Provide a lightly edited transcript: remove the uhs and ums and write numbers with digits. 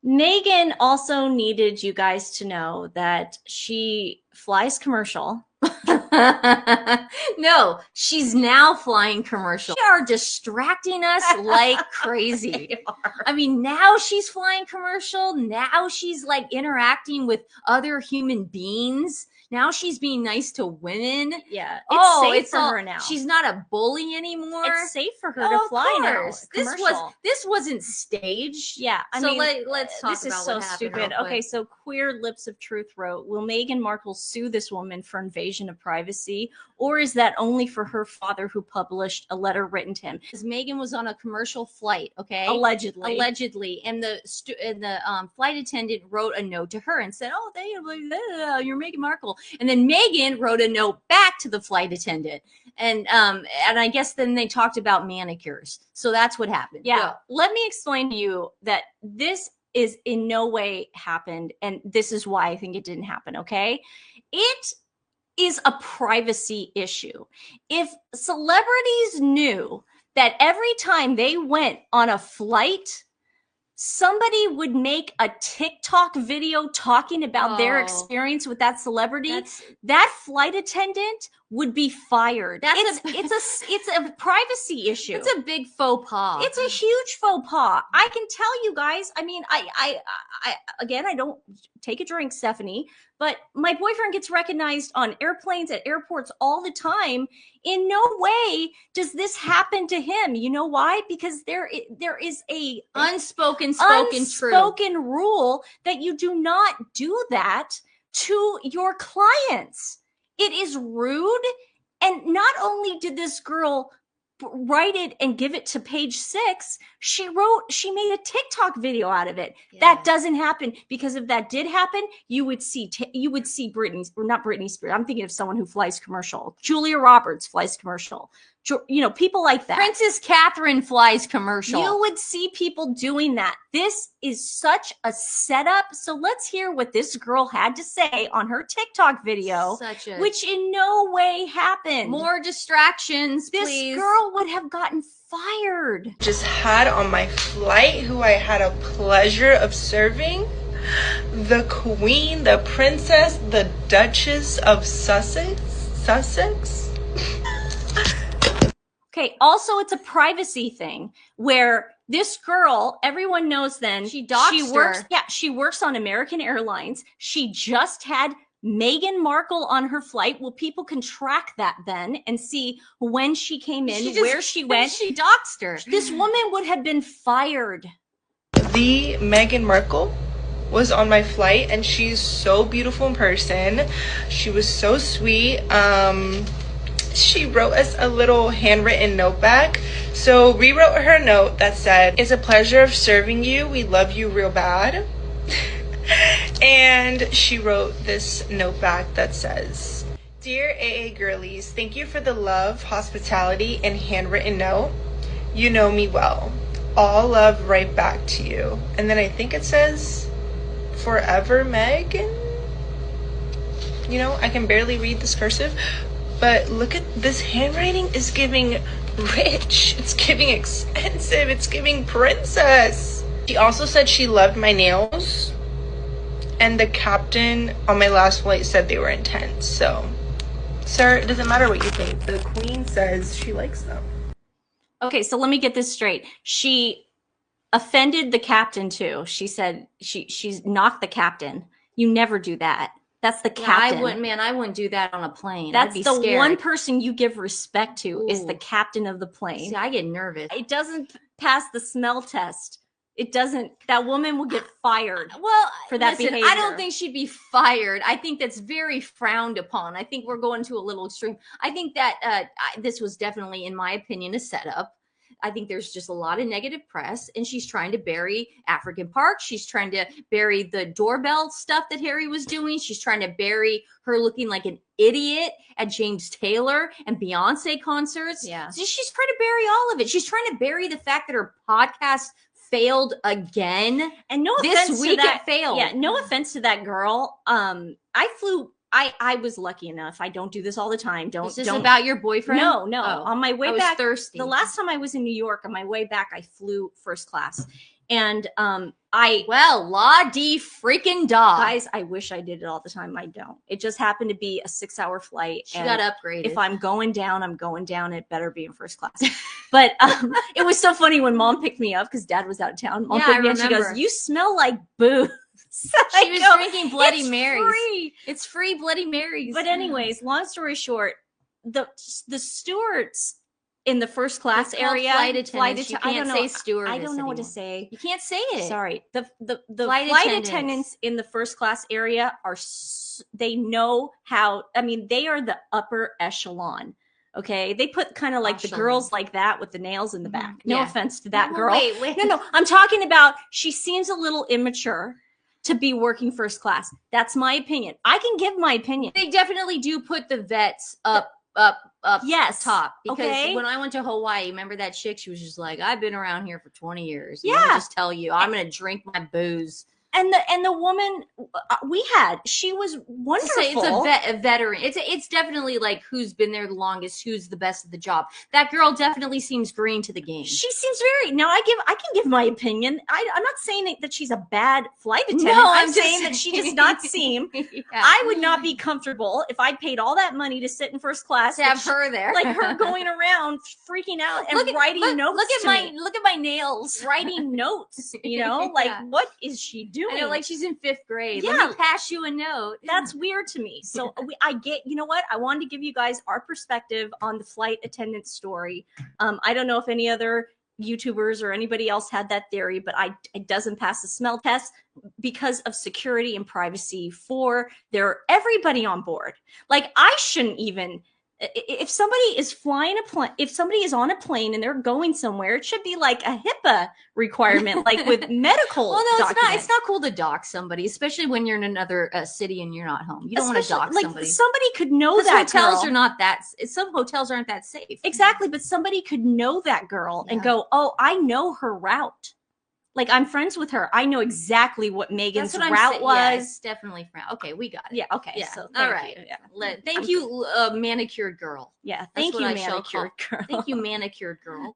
Megan also needed you guys to know that she flies commercial. No, she's now flying commercial. They are distracting us like crazy. I mean, now she's flying commercial. Now she's like interacting with other human beings. Now she's being nice to women. Yeah. It's safe for her now. She's not a bully anymore. It's safe for her to fly now. This wasn't staged. Yeah. I mean, let's talk this is about so what happened stupid. Okay, so Queer Lips of Truth wrote, will Meghan Markle sue this woman for invasion of privacy? Or is that only for her father who published a letter written to him? Because Meghan was on a commercial flight, okay? Allegedly. And the flight attendant wrote a note to her and said, oh, you're Meghan Markle. And then Meghan wrote a note back to the flight attendant. And I guess then they talked about manicures. So that's what happened. Yeah. Let me explain to you that this is in no way happened. And this is why I think it didn't happen, okay? It is a privacy issue. If celebrities knew that every time they went on a flight, somebody would make a TikTok video talking about their experience with that celebrity, that flight attendant would be fired. It's a privacy issue. It's a big faux pas. It's a huge faux pas. I can tell you guys, I mean, I again, I don't take a drink, Stephanie, but my boyfriend gets recognized on airplanes at airports all the time. In no way does this happen to him. You know why? Because there is a unspoken rule that you do not do that to your clients. It is rude. And not only did this girl write it and give it to Page Six, she made a TikTok video out of it. Yeah. That doesn't happen, because if that did happen, you would see not Britney Spears. I'm thinking of someone who flies commercial. Julia Roberts flies commercial. You know, people like that. Princess Catherine flies commercial. You would see people doing that. This is such a setup. So let's hear what this girl had to say on her TikTok video, which in no way happened. More distractions, please. This girl would have gotten fired. Just had on my flight, who I had a pleasure of serving, the Queen, the Princess, the Duchess of Sussex. Okay, also it's a privacy thing where this girl, everyone knows then she works. Yeah, she works on American Airlines. She just had Meghan Markle on her flight. Well, people can track that then and see when she came in, where she went. She doxed her. This woman would have been fired. The Meghan Markle was on my flight, and she's so beautiful in person. She was so sweet. She wrote us a little handwritten note back. So we wrote her a note that said, "It's a pleasure of serving you. We love you real bad." And she wrote this note back that says, "Dear AA girlies, thank you for the love, hospitality, and handwritten note. You know me well. All love right back to you." And then I think it says, "Forever, Megan." You know, I can barely read this cursive, but look at this handwriting is giving rich. It's giving expensive. It's giving princess. She also said she loved my nails. And the captain on my last flight said they were intense. So, sir, it doesn't matter what you think. The Queen says she likes them. Okay, so let me get this straight. She offended the captain too. She said she's knocked the captain. You never do that. That's the captain. I wouldn't do that on a plane. That's the one person you give respect to. Ooh. Is the captain of the plane. See, I get nervous. It doesn't pass the smell test. It doesn't. That woman will get fired. Well, for that behavior. I don't think she'd be fired. I think that's very frowned upon. I think we're going to a little extreme. I think that this was definitely, in my opinion, a setup. I think there's just a lot of negative press, and she's trying to bury African Park. She's trying to bury the doorbell stuff that Harry was doing. She's trying to bury her looking like an idiot at James Taylor and Beyonce concerts. Yeah. So she's trying to bury all of it. She's trying to bury the fact that her podcast failed again. And no offense this week to that, it failed. Yeah, no offense to that girl. I was lucky enough. I don't do this all the time. Is this about your boyfriend? No. Oh, on my way back, thirsty. The last time I was in New York, on my way back, I flew first class. And well, la di freaking dog. guys, I wish I did it all the time. I don't. It just happened to be a 6-hour flight. She got upgraded. If I'm going down, I'm going down. It better be in first class. But it was so funny when Mom picked me up because Dad was out of town. Mom picked me up. She goes, "You smell like booze." She was drinking Bloody Marys. Free. It's free Bloody Marys. But anyways, long story short, the stewards in the first class area, flight attendants. You I can't don't say know, stewardess I don't know what to anymore. say. You can't say it. Sorry. The Flight flight attendants. attendants in the first class area they know how. I mean, they are the upper echelon. Okay, they put kind of like the girls like that with the nails in the back. No offense to that girl. Wait. No. I'm talking about. She seems a little immature to be working first class. That's my opinion. I can give my opinion. They definitely do put the vets up yes, top. Because okay. when I went to Hawaii, remember that chick? She was just like, I've been around here for 20 years. Yeah. Let me just tell you, I'm gonna drink my booze. And the woman she was wonderful. It's a veteran. It's definitely like who's been there the longest, who's the best at the job. That girl definitely seems green to the game. She seems very. Now I can give my opinion. I'm not saying that she's a bad flight attendant. No, I'm saying that she does not seem. Yeah. I would not be comfortable if I paid all that money to sit in first class to have her there, like her going around freaking out and writing notes. Look at my nails. Writing notes. You know, like what is she doing? I know, like she's in 5th grade. Yeah. Let me pass you a note. That's weird to me. So I get, you know what? I wanted to give you guys our perspective on the flight attendant story. I don't know if any other YouTubers or anybody else had that theory, but it doesn't pass the smell test because of security and privacy for everybody on board. Like I shouldn't even. If somebody is flying a plane, if somebody is on a plane and they're going somewhere, it should be like a HIPAA requirement, like with medical. Well, no, documents. it's not cool to dock somebody, especially when you're in another city and you're not home. You don't want to dock somebody. Somebody could know that hotels girl. are not that. Some hotels aren't that safe. Exactly, but somebody could know that girl and go, "Oh, I know her route. Like I'm friends with her. I know exactly what Megan's route was." Yeah, it's definitely okay, we got it. Yeah. Okay. Yeah. So all right. Yeah. Thank you, manicured girl. Yeah. That's Thank what you, I shall manicured girl. Thank you, manicured girl.